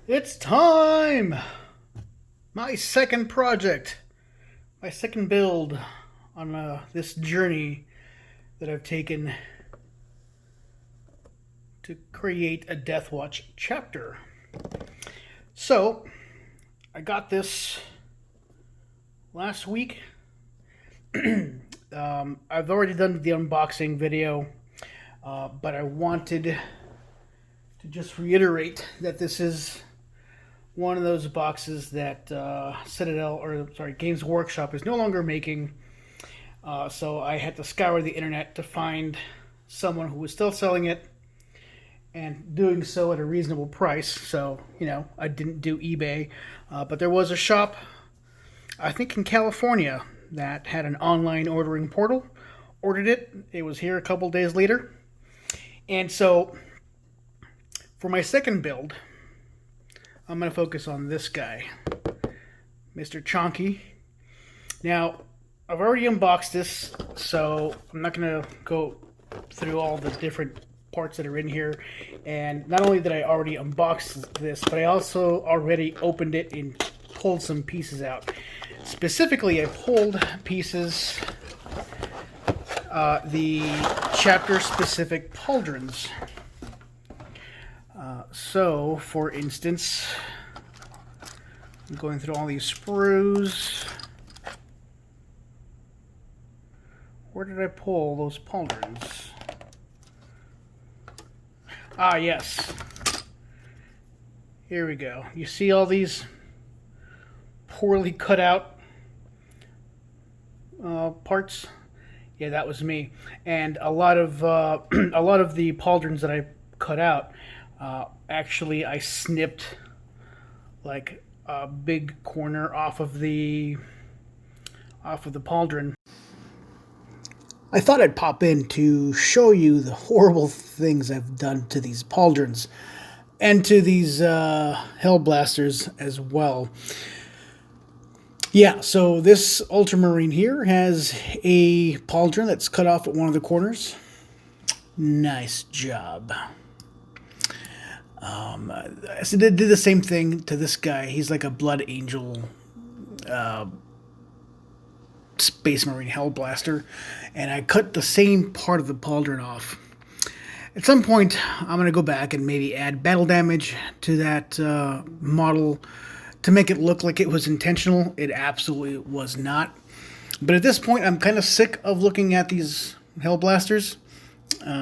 It's time! My second project, my second build on this journey that I've taken to create a Deathwatch chapter. So, I got this last week. I've already done the unboxing video, but I wanted to just reiterate that this is one of those boxes that Games Workshop is no longer making. So I had to scour the internet to find someone who was still selling it and doing so at a reasonable price. So, I didn't do eBay, but there was a shop, I think in California, that had an online ordering portal. Ordered it. It was here a couple days later. And so, for my second build, I'm going to focus on this guy, Mr. Chonky. Now, I've already unboxed this, so I'm not going to go through all the different parts that are in here. And not only did I already unbox this, but I also already opened it and pulled some pieces out. Specifically, I pulled pieces, the chapter-specific pauldrons. So, for instance, I'm going through all these sprues. Where did I pull those pauldrons? Ah, yes. Here we go. You see all these poorly cut out parts? Yeah, that was me. And a lot of the pauldrons that I cut out, actually I snipped like a big corner off of the pauldron. I thought I'd pop in to show you the horrible things I've done to these pauldrons and to these Hellblasters as well. Yeah, so this ultramarine here has a pauldron that's cut off at one of the corners. Nice job. So they did the same thing to this guy. He's like a Blood Angel Space Marine Hellblaster, and I cut the same part of the pauldron off. At some point, I'm going to go back and maybe add battle damage to that model to make it look like it was intentional. It absolutely was not. But at this point, I'm kind of sick of looking at these Hellblasters.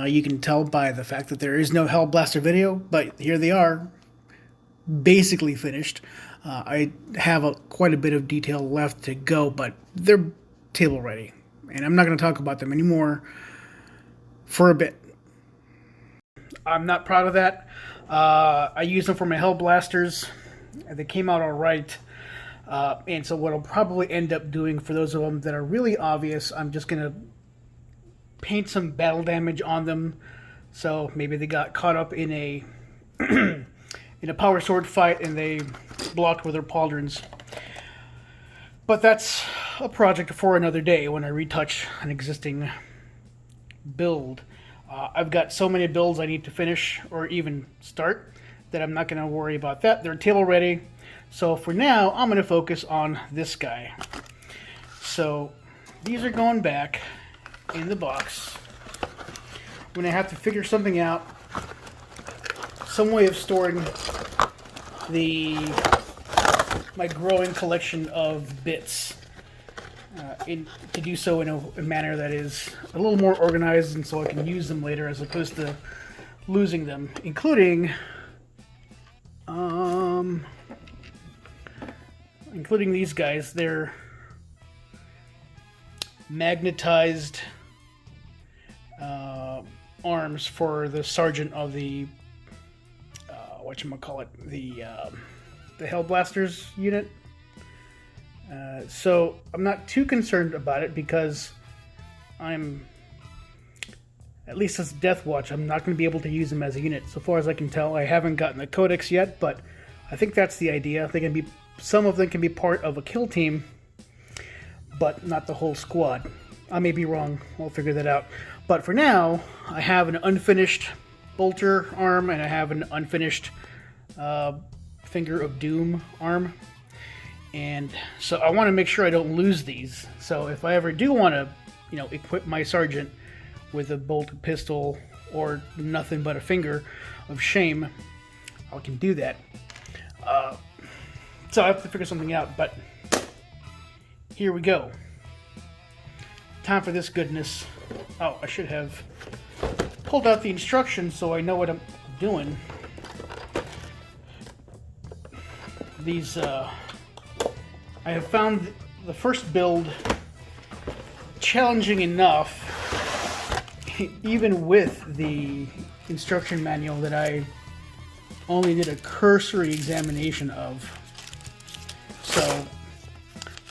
You can tell by the fact that there is no Hellblaster video, but here they are, basically finished. I have quite a bit of detail left to go, but they're table ready, and I'm not going to talk about them anymore for a bit. I'm not proud of that. I used them for my Hellblasters. They came out all right. And so what I'll probably end up doing for those of them that are really obvious, I'm just going to paint some battle damage on them. So maybe they got caught up in a in a power sword fight and they blocked with their pauldrons. But that's a project for another day when I retouch an existing build. I've got so many builds I need to finish or even start that I'm not going to worry about that. They're table ready. So for now, I'm going to focus on this guy. So these are going back in the box. I'm going to have to figure something out. Some way of storing my growing collection of bits. To do so in a manner that is a little more organized and so I can use them later as opposed to losing them, including these guys. They're magnetized arms for the sergeant of the the Hellblasters unit. So I'm not too concerned about it because at least as Deathwatch, I'm not going to be able to use them as a unit. So far as I can tell, I haven't gotten the codex yet, but I think that's the idea. Some of them can be part of a kill team, but not the whole squad. I may be wrong. We'll figure that out. But for now, I have an unfinished bolter arm and I have an unfinished Finger of Doom arm. And so I want to make sure I don't lose these. So if I ever do want to, you know, equip my sergeant with a bolted pistol or nothing but a finger of shame, I can do that. So I have to figure something out, but here we go. Time for this goodness. Oh, I should have pulled out the instructions so I know what I'm doing. These, I have found the first build challenging enough, even with the instruction manual that I only did a cursory examination of. So,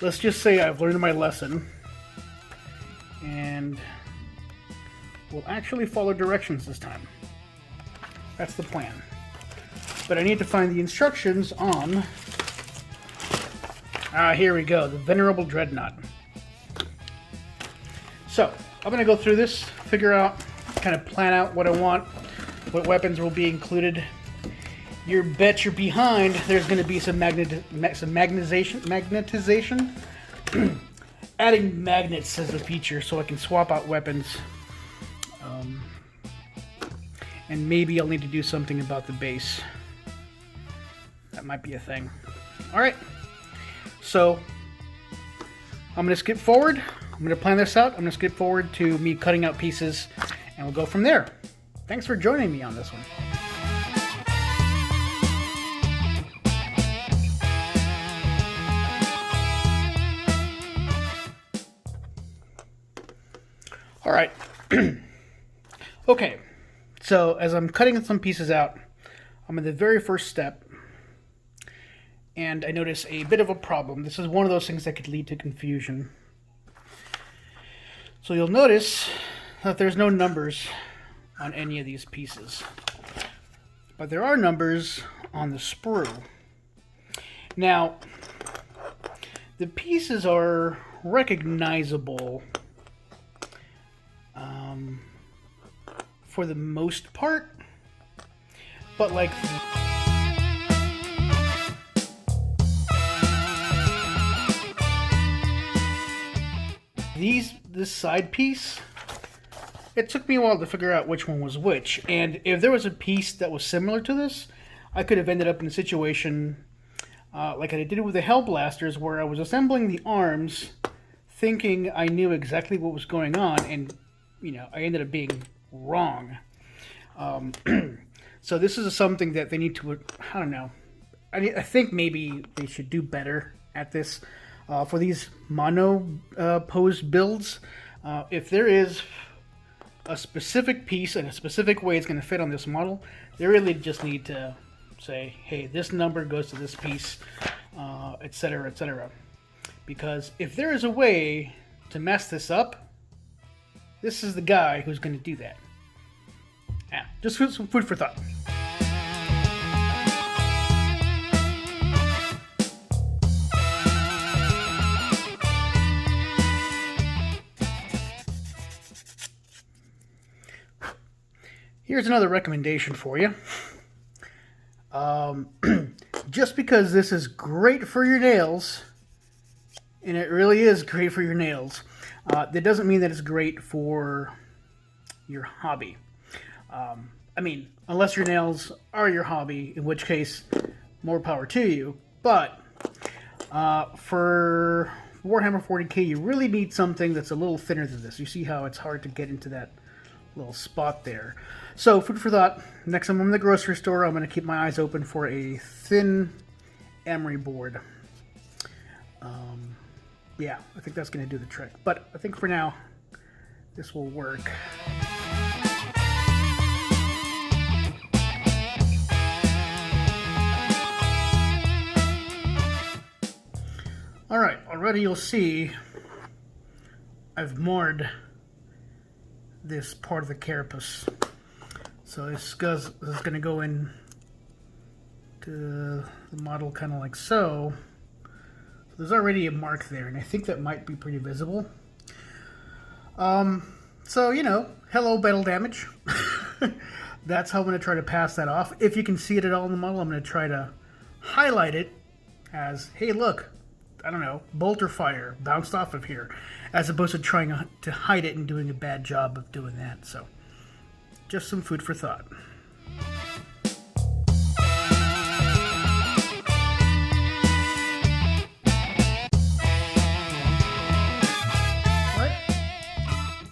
let's just say I've learned my lesson, and we'll actually follow directions this time. That's the plan. But I need to find the instructions on... here we go, the Venerable Dreadnought. So, I'm going to go through this, figure out, kind of plan out what I want, what weapons will be included. You bet you're behind, there's going to be some magnetization. Adding magnets as a feature so I can swap out weapons. And maybe I'll need to do something about the base. That might be a thing. Alright. So, I'm going to skip forward. I'm going to plan this out. I'm going to skip forward to me cutting out pieces, and we'll go from there. Thanks for joining me on this one. Alright. Okay. So, as I'm cutting some pieces out, I'm in the very first step, and I notice a bit of a problem. This is one of those things that could lead to confusion. So you'll notice that there's no numbers on any of these pieces. But there are numbers on the sprue. Now, the pieces are recognizable for the most part, but like... This side piece, it took me a while to figure out which one was which, and if there was a piece that was similar to this, I could have ended up in a situation like I did with the Hellblasters, where I was assembling the arms thinking I knew exactly what was going on, and you know, I ended up being wrong. So this is something that they need to, I don't know, I think maybe they should do better at this. For these mono pose builds, if there is a specific piece and a specific way it's going to fit on this model, they really just need to say, hey, this number goes to this piece, etc., etc. Because if there is a way to mess this up, this is the guy who's going to do that. Yeah, just some food for thought. Here's another recommendation for you. Just because this is great for your nails, and it really is great for your nails, that doesn't mean that it's great for your hobby. I mean, unless your nails are your hobby, in which case, more power to you. But for Warhammer 40k, you really need something that's a little thinner than this. You see how it's hard to get into that little spot there. So, food for thought. Next time I'm in the grocery store, I'm going to keep my eyes open for a thin emery board. Yeah, I think that's going to do the trick. But I think for now, this will work. Alright, already you'll see I've marred this part of the carapace. So this is going to go in to the model kind of like so. So there's already a mark there, and I think that might be pretty visible. So, you know, hello battle damage. That's how I'm going to try to pass that off. If you can see it at all in the model, I'm going to try to highlight it as, hey, look, I don't know, bolter fire bounced off of here, as opposed to trying to hide it and doing a bad job of doing that. So, just some food for thought.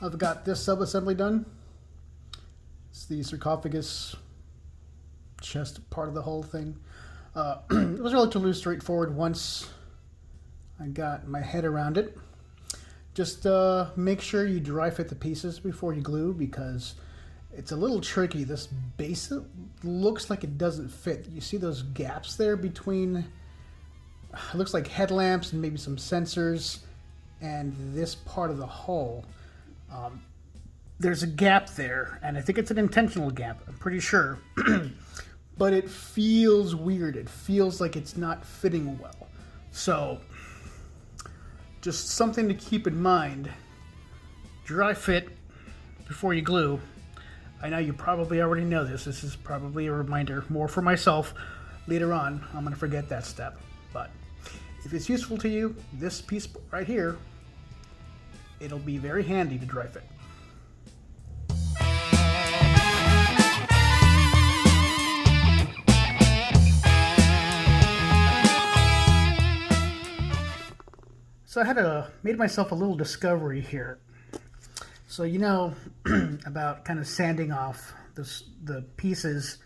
I've got this sub-assembly done. It's the sarcophagus chest part of the whole thing. It was relatively straightforward once I got my head around it. Just make sure you dry fit the pieces before you glue, because it's a little tricky. This base looks like it doesn't fit. You see those gaps there between, it looks like headlamps and maybe some sensors, and this part of the hull. There's a gap there, and I think it's an intentional gap, I'm pretty sure. But it feels weird. It feels like it's not fitting well. So, just something to keep in mind. Dry fit before you glue. I know you probably already know this. This is probably a reminder more for myself. Later on, I'm going to forget that step. But if it's useful to you, this piece right here, it'll be very handy to dry fit. So I had made myself a little discovery here. So you know about kind of sanding off the pieces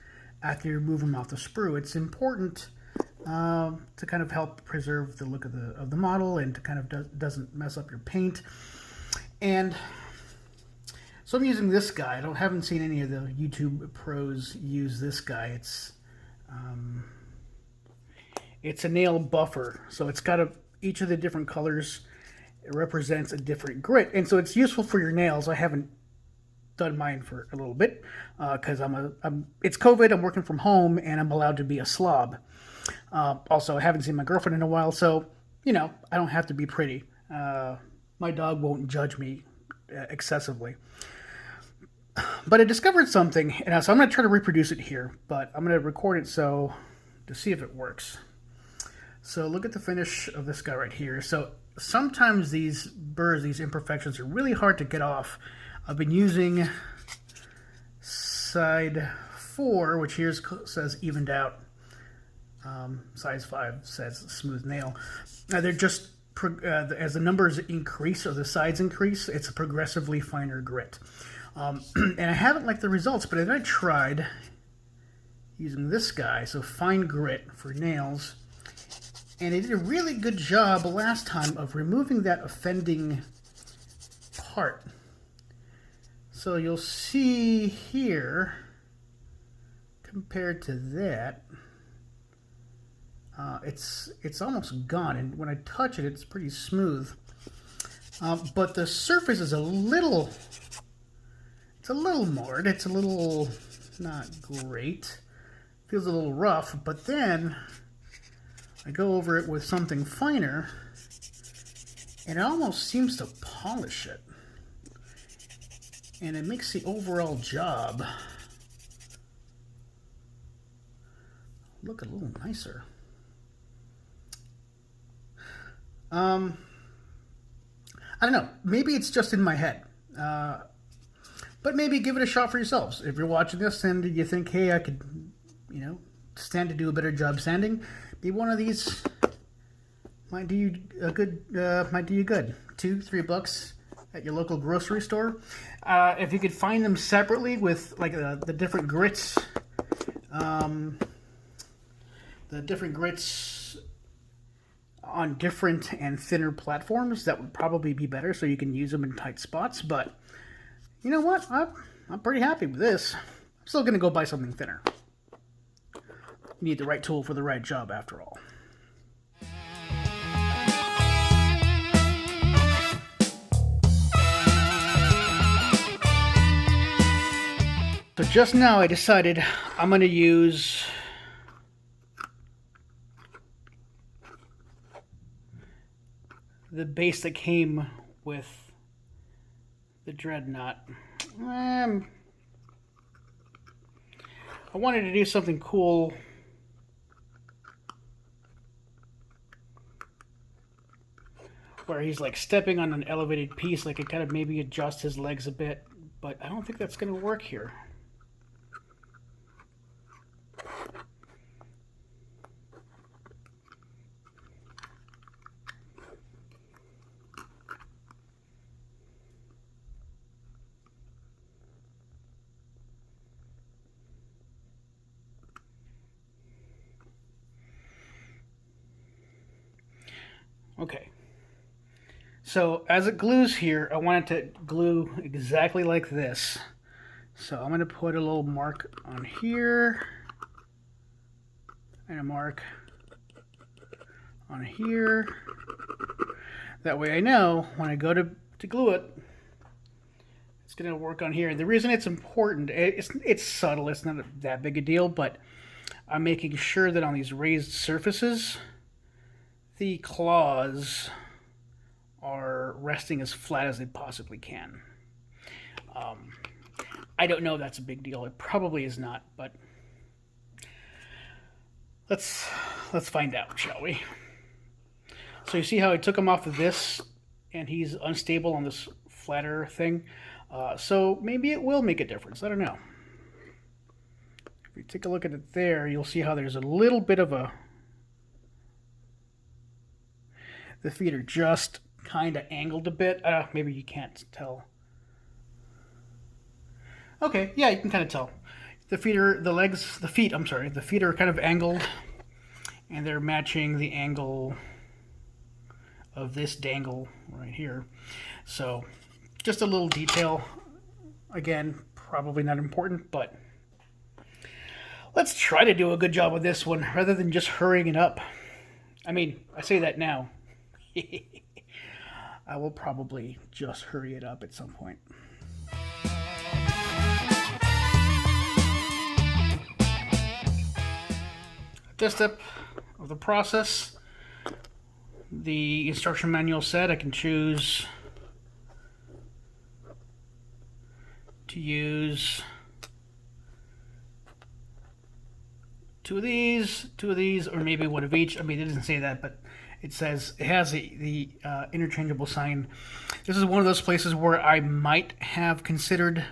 after you remove them off the sprue. It's important to kind of help preserve the look of the model, and to kind of doesn't mess up your paint. And so I'm using this guy. I haven't seen any of the YouTube pros use this guy. It's a nail buffer, so it's got each of the different colors, it represents a different grit, and so it's useful for your nails. I haven't done mine for a little bit because it's COVID. I'm working from home, and I'm allowed to be a slob. Also, I haven't seen my girlfriend in a while, so you know I don't have to be pretty. My dog won't judge me excessively. But I discovered something, and so I'm going to try to reproduce it here, but I'm going to record it to see if it works. So look at the finish of this guy right here. So sometimes these burrs, these imperfections, are really hard to get off. I've been using side 4, which here says evened out. Size 5 says smooth nail. Now they're just, as the numbers increase or the sides increase, it's a progressively finer grit. And I haven't liked the results, but then I tried using this guy, so fine grit for nails. And it did a really good job last time of removing that offending part. So you'll see here, compared to that, it's almost gone. And when I touch it, it's pretty smooth. But the surface is a little marred. It's a little not great. Feels a little rough, but then I go over it with something finer, and it almost seems to polish it. And it makes the overall job look a little nicer. I don't know. Maybe it's just in my head. But maybe give it a shot for yourselves. If you're watching this and you think, hey, I could, stand to do a better job sanding, maybe one of these might do you good. $2-3 at your local grocery store. If you could find them separately with like the different grits, on different and thinner platforms, that would probably be better, so you can use them in tight spots. But you know what? I'm pretty happy with this. I'm still going to go buy something thinner. You need the right tool for the right job, after all. So just now I decided I'm going to use the base that came with the Dreadnought. I wanted to do something cool where he's like stepping on an elevated piece, like it kind of maybe adjust his legs a bit, but I don't think that's going to work here. Okay, so as it glues here, I want it to glue exactly like this. So I'm going to put a little mark on here, and a mark on here. That way I know when I go to glue it, it's going to work on here. And the reason it's important, it's subtle, it's not that big a deal, but I'm making sure that on these raised surfaces, the claws are resting as flat as they possibly can. I don't know if that's a big deal. It probably is not, but let's find out, shall we? So you see how I took him off of this, and he's unstable on this flatter thing. So maybe it will make a difference. I don't know. If you take a look at it there, you'll see how there's a little bit of a... The feet are just kind of angled a bit. Maybe you can't tell. Okay, yeah, you can kind of tell. The feet are, the feet are kind of angled, and they're matching the angle of this dangle right here. So, just a little detail. Again, probably not important, but let's try to do a good job with this one rather than just hurrying it up. I mean, I say that now. I will probably just hurry it up at some point. At this step of the process, the instruction manual said I can choose to use two of these, or maybe one of each. I mean, it doesn't say that, but it says it has the interchangeable sign. This is one of those places where I might have considered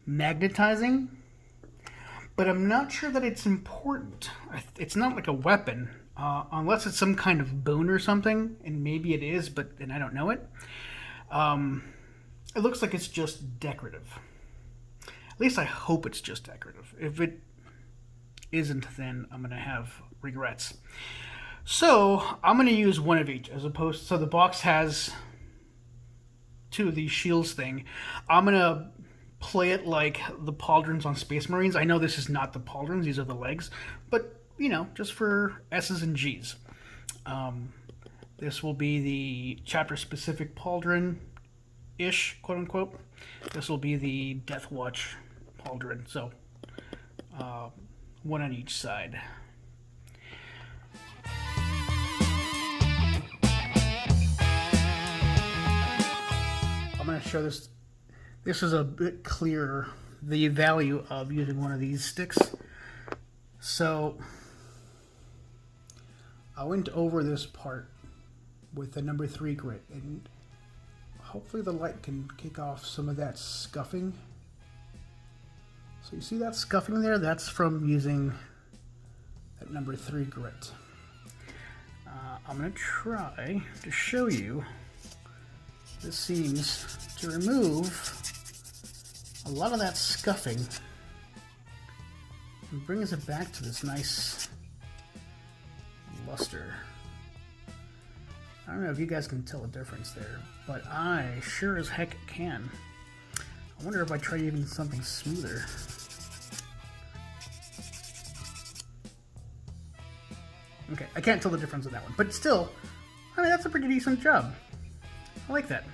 magnetizing, but I'm not sure that it's important. It's not like a weapon, unless it's some kind of boon or something, and maybe it is, but then I don't know it. It looks like it's just decorative. At least I hope it's just decorative. If it isn't, then I'm going to have regrets. So I'm going to use one of each, as opposed. So the box has two of these shields thing. I'm going to play it like the pauldrons on Space Marines. I know this is not the pauldrons; these are the legs, but you know, just for S's and G's. This will be the chapter-specific pauldron-ish, quote unquote. This will be the Deathwatch pauldron. So one on each side. I'm going to show this. This is a bit clearer, the value of using one of these sticks. So I went over this part with the number 3 grit, and hopefully the light can kick off some of that scuffing. So you see that scuffing there? That's from using that number 3 grit. I'm going to try to show you. This seems to remove a lot of that scuffing and brings it back to this nice luster. I don't know if you guys can tell a difference there, but I sure as heck can. I wonder if I try even something smoother. Okay, I can't tell the difference in that one, but still, I mean, that's a pretty decent job. I like that.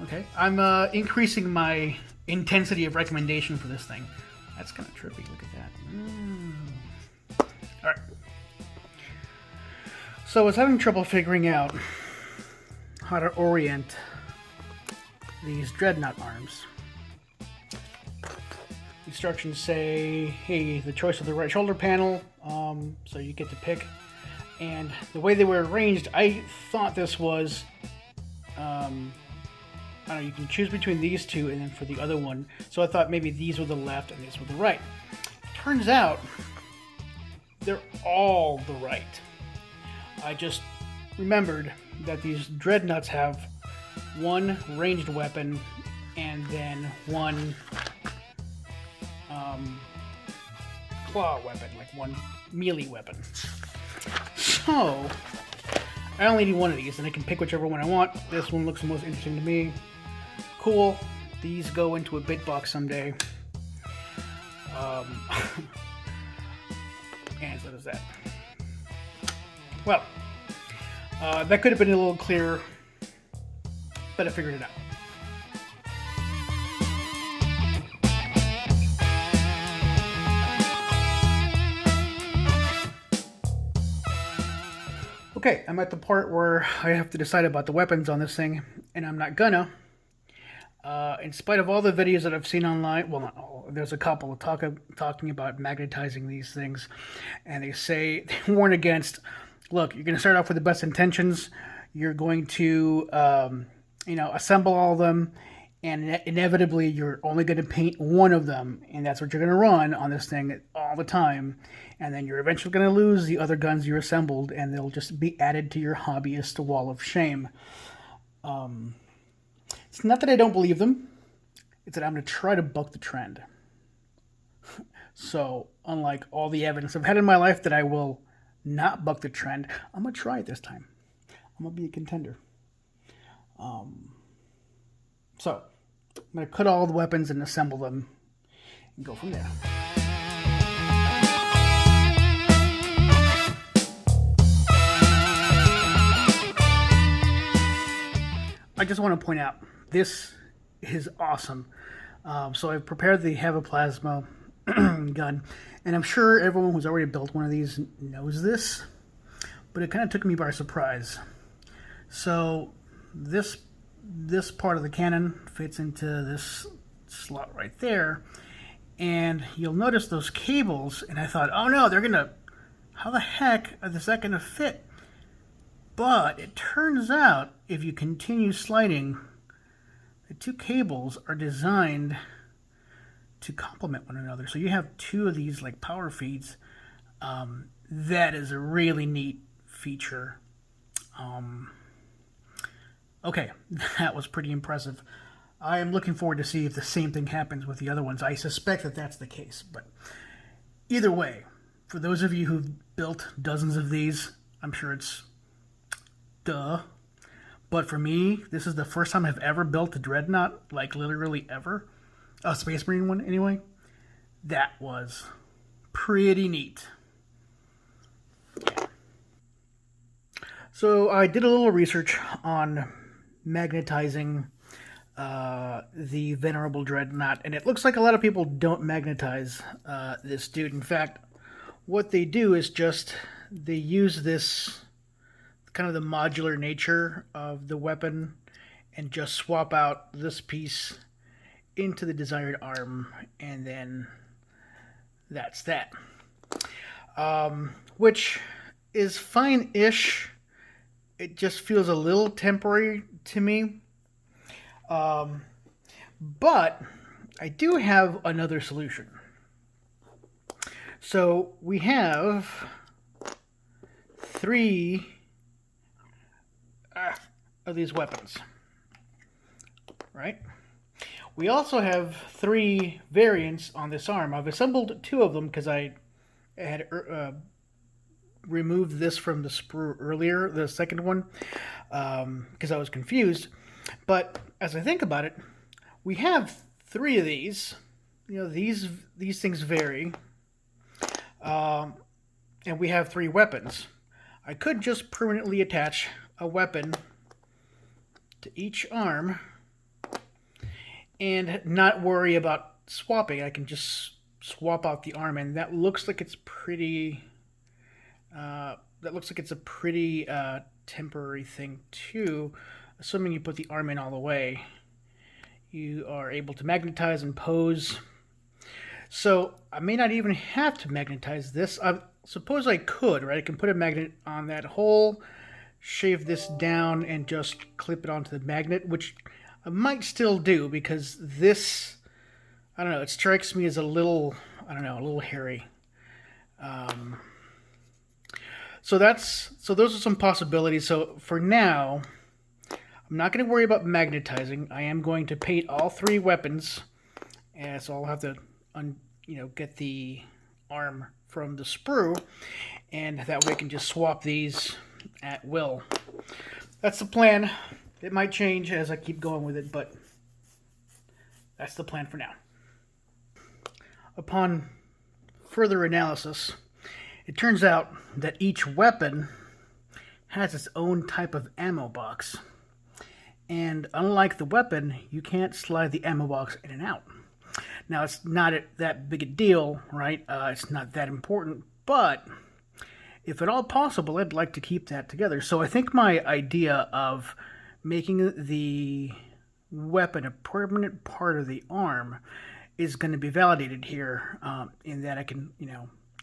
Okay, I'm increasing my intensity of recommendation for this thing. That's kind of trippy. Look at that. All right. So I was having trouble figuring out how to orient these Dreadnought arms. Instructions say, hey, the choice of the right shoulder panel, so you get to pick. And the way they were arranged, I thought this was, I don't know, you can choose between these two and then for the other one. So I thought maybe these were the left and these were the right. Turns out, they're all the right. I just remembered that these dreadnoughts have one ranged weapon and then one claw weapon, like one melee weapon. So, I only need one of these, and I can pick whichever one I want. This one looks the most interesting to me. Cool. These go into a bit box someday. And so does that. Well, that could have been a little clearer, but I figured it out. Okay, I'm at the part where I have to decide about the weapons on this thing, and I'm not gonna. In spite of all the videos that I've seen online, well, not all, there's a couple talking about magnetizing these things, and they warn against, look, you're going to start off with the best intentions, you're going to, assemble all of them, and inevitably you're only going to paint one of them, and that's what you're going to run on this thing all the time, and then you're eventually going to lose the other guns you assembled, and they'll just be added to your hobbyist wall of shame. It's not that I don't believe them, it's that I'm going to try to buck the trend. So, unlike all the evidence I've had in my life that I will not buck the trend, I'm going to try it this time. I'm going to be a contender. So, I'm going to cut all the weapons and assemble them and go from there. I just want to point out, this is awesome. So I've prepared the Hellblasters gun, and I'm sure everyone who's already built one of these knows this, but it kind of took me by surprise. So this part of the cannon fits into this slot right there, and you'll notice those cables, and I thought, oh no, how the heck is that gonna fit? But it turns out, if you continue sliding, the two cables are designed to complement one another. So you have two of these like power feeds. That is a really neat feature. Okay, that was pretty impressive. I am looking forward to see if the same thing happens with the other ones. I suspect that that's the case. But either way, for those of you who've built dozens of these, I'm sure it's duh. But for me, this is the first time I've ever built a Dreadnought, like literally ever. A Space Marine one, anyway. That was pretty neat. Yeah. So I did a little research on magnetizing the Venerable Dreadnought, and it looks like a lot of people don't magnetize this dude. In fact, what they do is they use this kind of the modular nature of the weapon and just swap out this piece into the desired arm, and then that's that. Which is fine-ish. It just feels a little temporary to me. But I do have another solution. So we have 3 of these weapons, right? We also have 3 variants on this arm. I've assembled 2 of them because I had removed this from the sprue earlier, the second one, because I was confused. But as I think about it, we have 3 of these. You know, these things vary, and we have 3 weapons. I could just permanently attach a weapon to each arm and not worry about swapping. I can just swap out the arm, and that looks like it's pretty temporary thing too. Assuming you put the arm in all the way, you are able to magnetize and pose. So I may not even have to magnetize this. suppose I could, right? I can put a magnet on that hole, shave this down, and just clip it onto the magnet, which I might still do because this, I don't know, it strikes me as a little, I don't know, a little hairy. So those are some possibilities. So for now, I'm not going to worry about magnetizing. I am going to paint all three weapons, and so I'll have to, get the arm from the sprue, and that way I can just swap these at will. That's the plan. It might change as I keep going with it, but that's the plan for now. Upon further analysis, it turns out that each weapon has its own type of ammo box. And unlike the weapon, you can't slide the ammo box in and out. Now, it's not that big a deal, right? It's not that important, but if at all possible, I'd like to keep that together. So I think my idea of making the weapon a permanent part of the arm is going to be validated here, in that I can,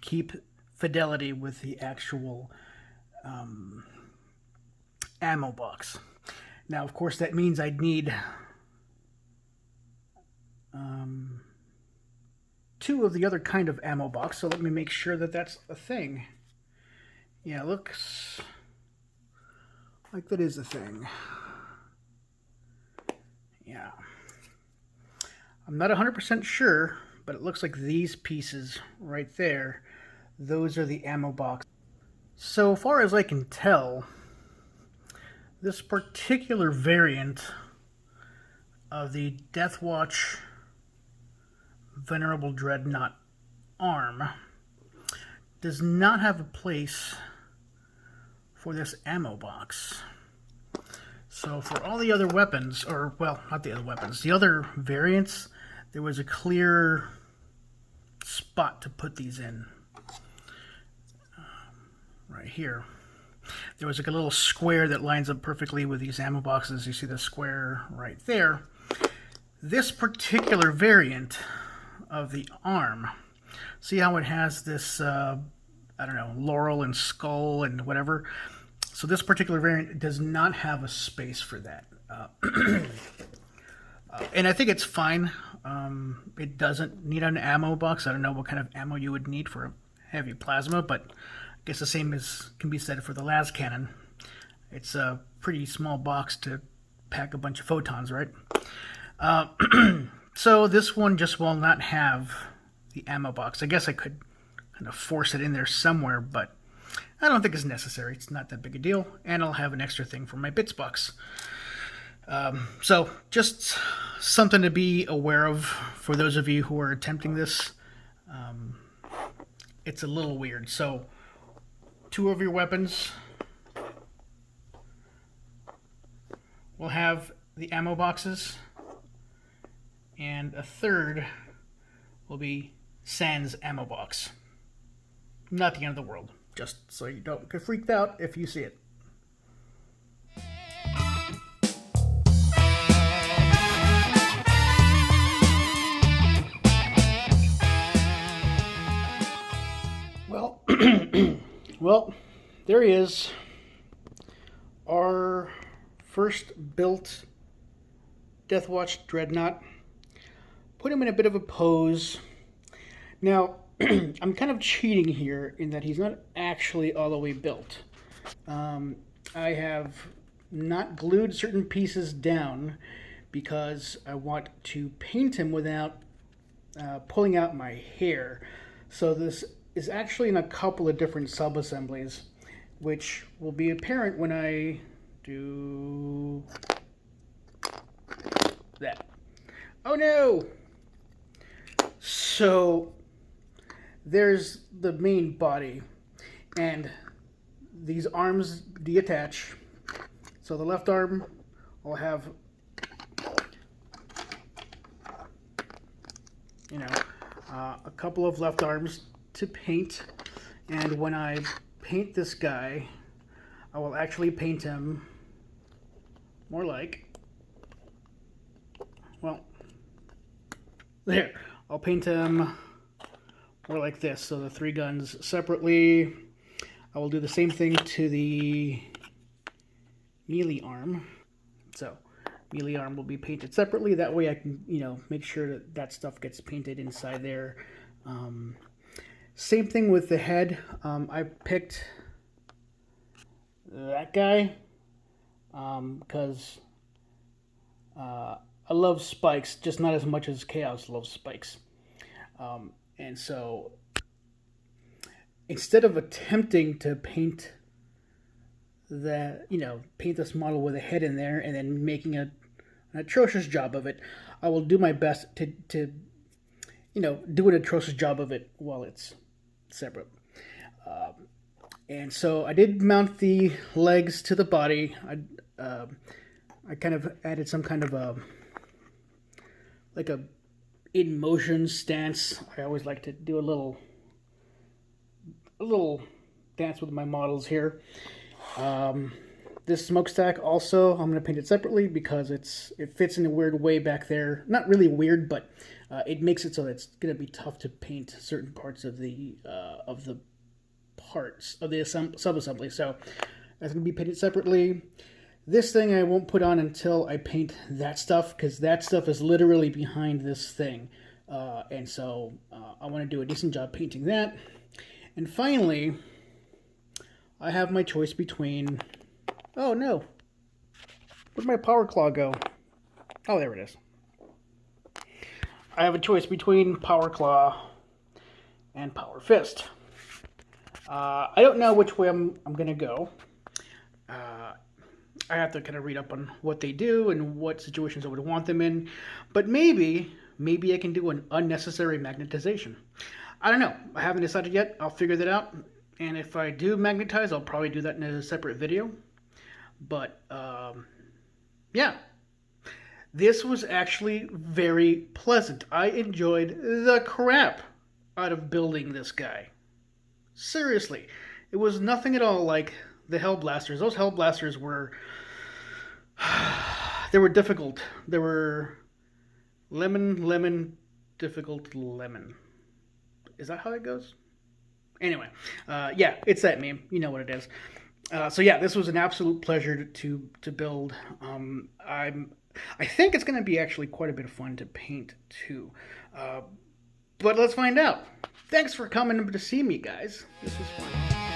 keep fidelity with the actual ammo box. Now, of course, that means I'd need two of the other kind of ammo box, so let me make sure that that's a thing. Yeah, it looks like that is a thing. Yeah. I'm not 100% sure, but it looks like these pieces right there, those are the ammo box. So far as I can tell, this particular variant of the Deathwatch Venerable Dreadnought arm does not have a place for this ammo box. So for all the other weapons, or well, not the other weapons, the other variants, there was a clear spot to put these in. Right here. There was like a little square that lines up perfectly with these ammo boxes. You see the square right there. This particular variant of the arm, see how it has this, I don't know, laurel and skull and whatever? So this particular variant does not have a space for that. And I think it's fine. It doesn't need an ammo box. I don't know what kind of ammo you would need for a heavy plasma, but I guess the same can be said for the las cannon. It's a pretty small box to pack a bunch of photons, right? So this one just will not have the ammo box. I guess I could kind of force it in there somewhere, but I don't think it's necessary. It's not that big a deal, and I'll have an extra thing for my bits box. So just something to be aware of for those of you who are attempting this. It's a little weird. So two of your weapons will have the ammo boxes, and a third will be sans ammo box. Not the end of the world, just so you don't get freaked out if you see it. Well, well, there he is. Our first built Deathwatch Dreadnought. Put him in a bit of a pose. Now, I'm kind of cheating here in that he's not actually all the way built. I have not glued certain pieces down because I want to paint him without pulling out my hair. So this is actually in a couple of different sub-assemblies, which will be apparent when I do that. Oh no! So there's the main body, and these arms detach. So the left arm will have, a couple of left arms to paint, and when I paint this guy, I will actually paint him more like, well, there. I'll paint him or like this. So the 3 guns separately. I will do the same thing to the melee arm. So melee arm will be painted separately. That way I can, make sure that that stuff gets painted inside there. Same thing with the head. I picked that guy because I love spikes, just not as much as Chaos loves spikes. And so instead of attempting to paint paint this model with a head in there and then making an atrocious job of it, I will do my best to do an atrocious job of it while it's separate. And so I did mount the legs to the body. I kind of added some kind of a in motion stance. I always like to do a little dance with my models here. This smokestack also, I'm going to paint it separately because it fits in a weird way back there. Not really weird, but it makes it so that it's going to be tough to paint certain parts of the parts of the sub-assembly. So that's going to be painted separately. This thing I won't put on until I paint that stuff, because that stuff is literally behind this thing. And so I want to do a decent job painting that. And finally, I have my choice between... Oh no! Where'd my power claw go? Oh, there it is. I have a choice between power claw and power fist. I don't know which way I'm going to go. I have to kind of read up on what they do and what situations I would want them in. But maybe I can do an unnecessary magnetization. I don't know. I haven't decided yet. I'll figure that out. And if I do magnetize, I'll probably do that in a separate video. But, yeah. This was actually very pleasant. I enjoyed the crap out of building this guy. Seriously. It was nothing at all like the Hellblasters. Those Hellblasters were... they were difficult. They were lemon, difficult lemon. Is that how it goes? Anyway, yeah, it's that meme. You know what it is. So yeah, this was an absolute pleasure to build. I think it's going to be actually quite a bit of fun to paint too. But let's find out. Thanks for coming to see me, guys. This was fun.